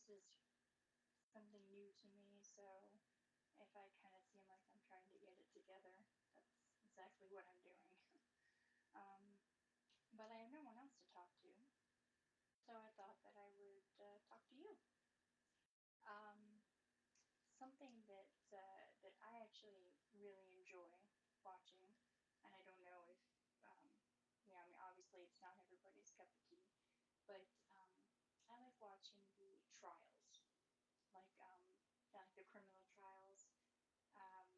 this is something new to me, so if I kind of seem like I'm trying to get it together, that's exactly what I'm doing. But I have no one else to talk to, so I thought that I would talk to you. Um, Something that I actually really enjoy watching, and I don't know if I mean, obviously it's not everybody's cup of tea, but I like watching the trials, like like the criminal trials, um,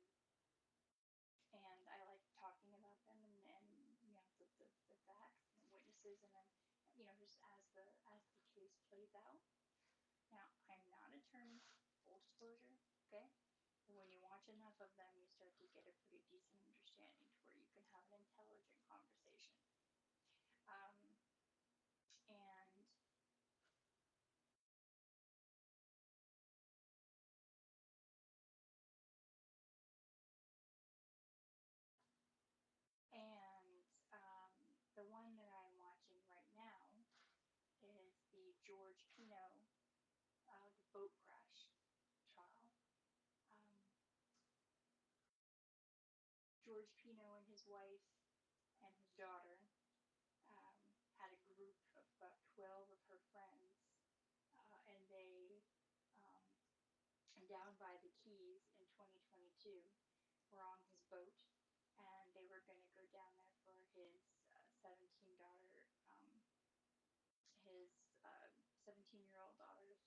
and I like talking about them and the facts and the witnesses, and then just as the case plays out. Now, I'm not an attorney, full disclosure, okay? But when you watch enough of them, you start to get a pretty decent understanding to where you can have an intelligent conversation. Um, and the one that I'm watching right now is the George Pino, the boat crash trial. Um, George Pino and his wife and his daughter had a group of about 12 of her friends, and they, um, down by the Keys in 2022, were on his boat, and they were going to go down there for his 17 daughter, his 17-year-old daughter's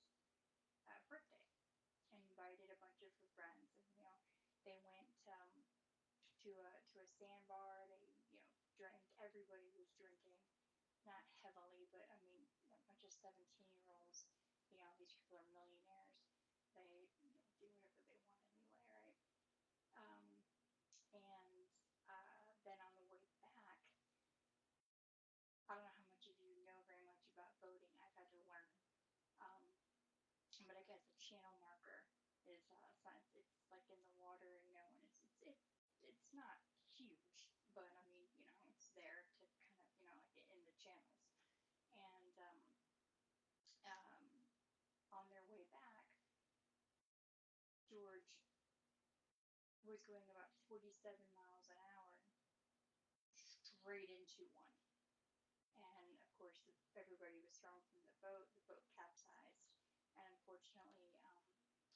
birthday, and invited a bunch of her friends, and they went to a sandbar. They drank. Everybody was drinking, not heavily, but I mean a bunch of 17-year-olds. These people are millionaires. They do whatever they want anyway, right? Um, and then on the way back, I don't know how much of you know very much about boating. I've had to learn. Um, but I guess a channel marker is it's like in the water, and it's not huge, but I mean, it's there to kind of, like in the channels. And um, on their way back, George was going about 47 miles an hour straight into one. And of course, everybody was thrown from the boat. The boat capsized, and unfortunately,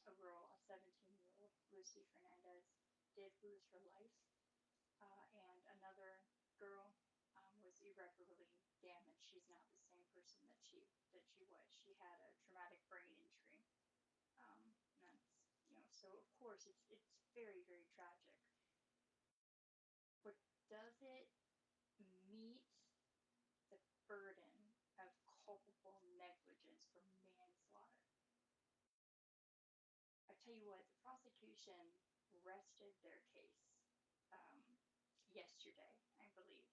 a girl, a 17-year-old, Lucy Fernandez, did lose her life, and another girl was irreparably damaged. She's not the same person that she was. She had a traumatic brain injury. That's so of course it's very, very tragic. But does it meet the burden of culpable negligence for manslaughter? I tell you what, the prosecution rested their case yesterday, I believe.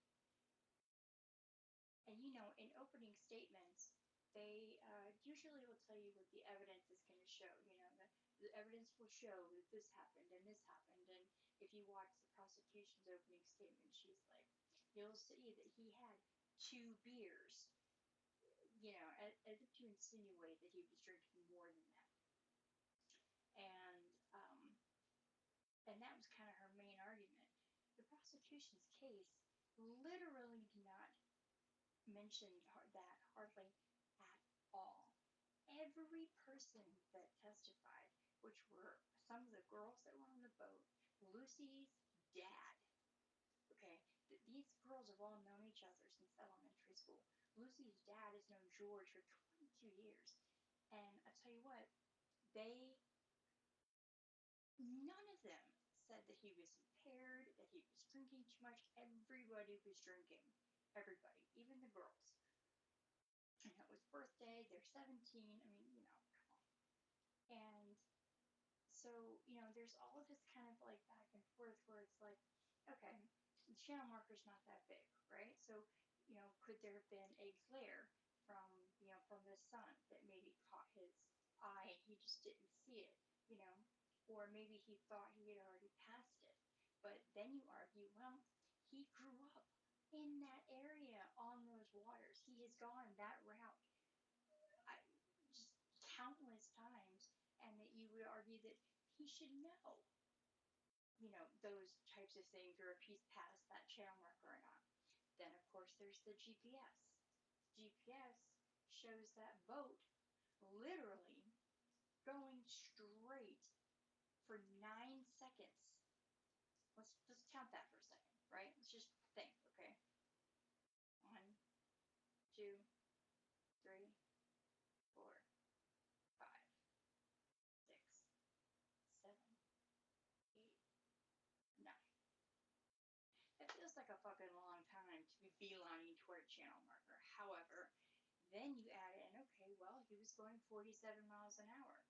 And in opening statements, they usually will tell you what the evidence is going to show. The evidence will show that this happened and this happened. And if you watch the prosecution's opening statement, she's like, you'll see that he had 2 beers, as if to insinuate that he was drinking more than that. And that was kind of her main argument. The prosecution's case literally did not mention that hardly at all. Every person that testified, which were some of the girls that were on the boat, Lucy's dad. Okay, these girls have all known each other since elementary school. Lucy's dad has known George for 22 years. And I tell you what, none of them said that he was impaired, that he was drinking too much. Everybody was drinking. Everybody, even the girls. And it was birthday, they're 17. I mean, come on. And so, there's all of this kind of like back and forth where it's like, okay, the channel marker's not that big, right? So, could there have been a glare from the sun that maybe caught his eye and he just didn't see it, or maybe he thought he had already passed it. But then you argue, well, he grew up in that area on those waters. He has gone that route just countless he should know, those types of things, or if he's passed that channel marker or not. Then, of course, there's the GPS. GPS shows that boat literally going straight for 9 seconds. Let's just count that for a second, right? Let's just think, okay? 1, 2, 3, 4, 5, 6, 7, 8, 9. It feels like a fucking long time to be beelining toward a channel marker. However, then you add in, okay, well, he was going 47 miles an hour.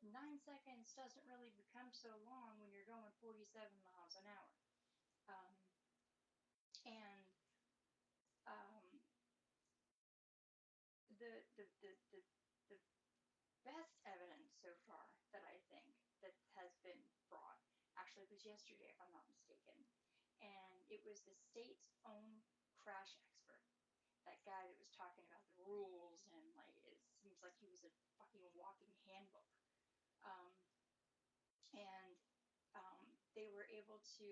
9 seconds doesn't really become so long when you're going 47 miles an hour. And the best evidence so far that I think that has been brought actually was yesterday, if I'm not mistaken. And it was the state's own crash expert. That guy that was talking about the rules, and like it seems like he was a fucking walking handbook. And they were able to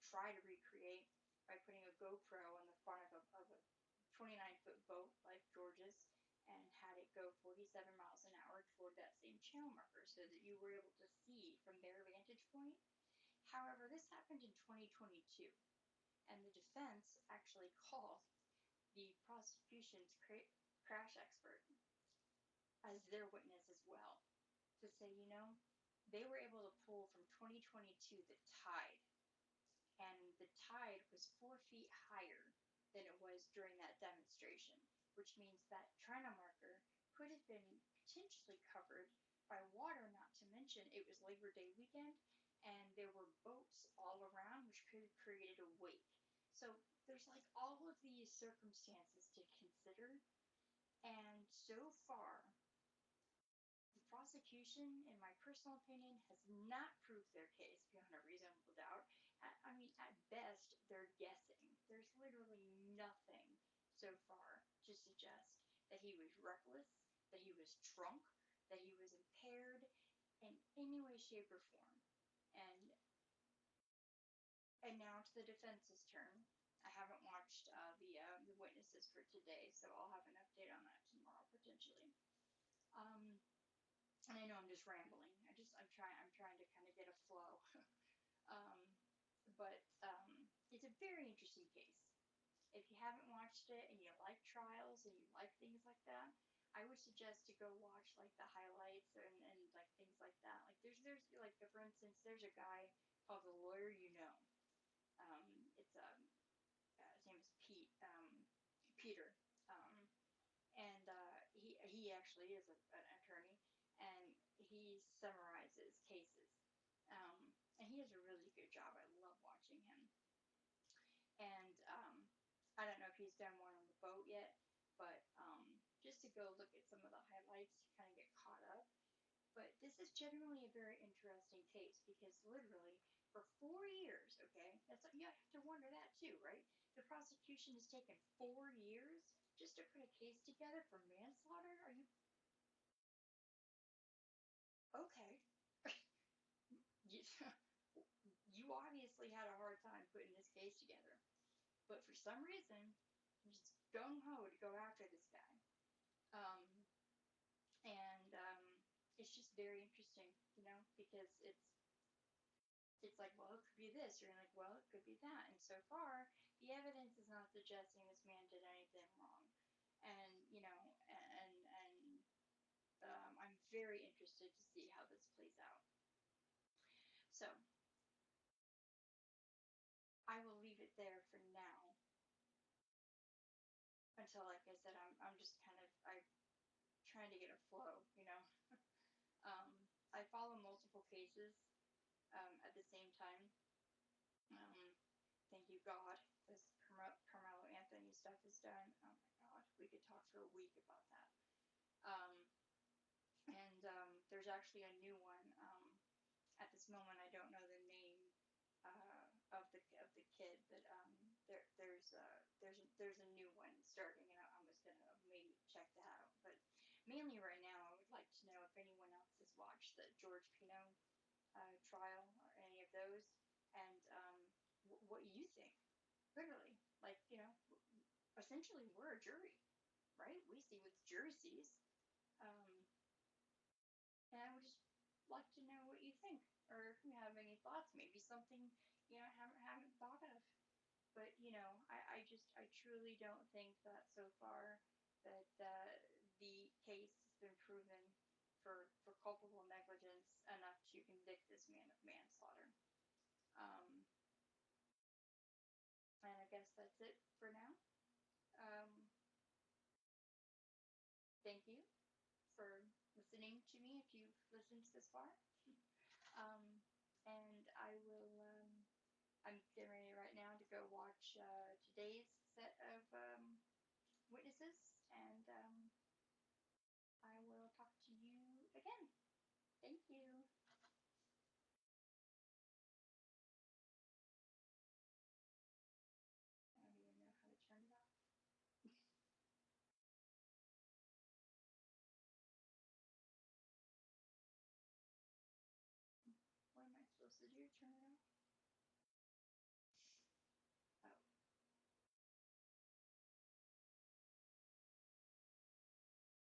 try to recreate by putting a GoPro on the front of a 29-foot boat like George's, and had it go 47 miles an hour toward that same channel marker so that you were able to see from their vantage point. However, this happened in 2022, and the defense actually called the prosecution's crash expert as their witness as well, to say, they were able to pull from 2022 the tide, and the tide was 4 feet higher than it was during that demonstration, which means that channel marker could have been potentially covered by water, not to mention it was Labor Day weekend, and there were boats all around, which could have created a wake. So there's like all of these circumstances to consider, and so far, the prosecution, in my personal opinion, has not proved their case beyond a reasonable doubt. I mean, at best, they're guessing. There's literally nothing so far to suggest that he was reckless, that he was drunk, that he was impaired in any way, shape, or form. And now to the defense's turn. I haven't watched the witnesses for today, so I'll have an update on that tomorrow potentially. And I know I'm just rambling. I'm trying to kind of get a flow. But it's a very interesting case. If you haven't watched it and you like trials and you like things like that, I would suggest to go watch like the highlights and like things like that. Like there's like, for instance, there's a guy called The Lawyer You Know. It's his name is Peter. And he actually is an attorney, and he summarizes cases. And he does a really good job. I love watching him. And I don't know if he's done one on the boat yet, but just to go look at some of the highlights to kind of get caught up. But this is generally a very interesting case because literally for 4 years, okay, you have to wonder that too, right? The prosecution has taken 4 years just to put a case together for manslaughter? Are you okay? You obviously had a hard time putting this case together, but for some reason, you're just gung ho to go after this guy. And it's just very interesting, because it's like, well, it could be this. You're like, well, it could be that. And so far, the evidence is not suggesting this man did anything wrong. And, I'm very interested to see how this plays out. So, I will leave it there for now. Until, like I said, I'm just I'm trying to get a flow, I follow multiple cases at the same time. Thank you, God. This Carmelo Anthony stuff is done. Oh my God, we could talk for a week about that. And there's actually a new one. At this moment, I don't know the name of the kid, but there's a new one starting, and I was gonna maybe check that out. But mainly right now, I would like to know if anyone else has watch the George Pino trial or any of those, and what you think. Literally, like, essentially we're a jury, right? We see what the jury sees. And I would just like to know what you think, or if you have any thoughts, maybe something haven't thought of. But I truly don't think that so far that the case has been proven for culpable negligence enough to convict this man of manslaughter. Um, and I guess that's it for now. Um, Thank you for listening to me if you've listened this far. And I'm getting ready right now to go watch today's set of witnesses, and I will talk to you again. Thank you. I don't even know how to turn it off. What am I supposed to do? Turn it off?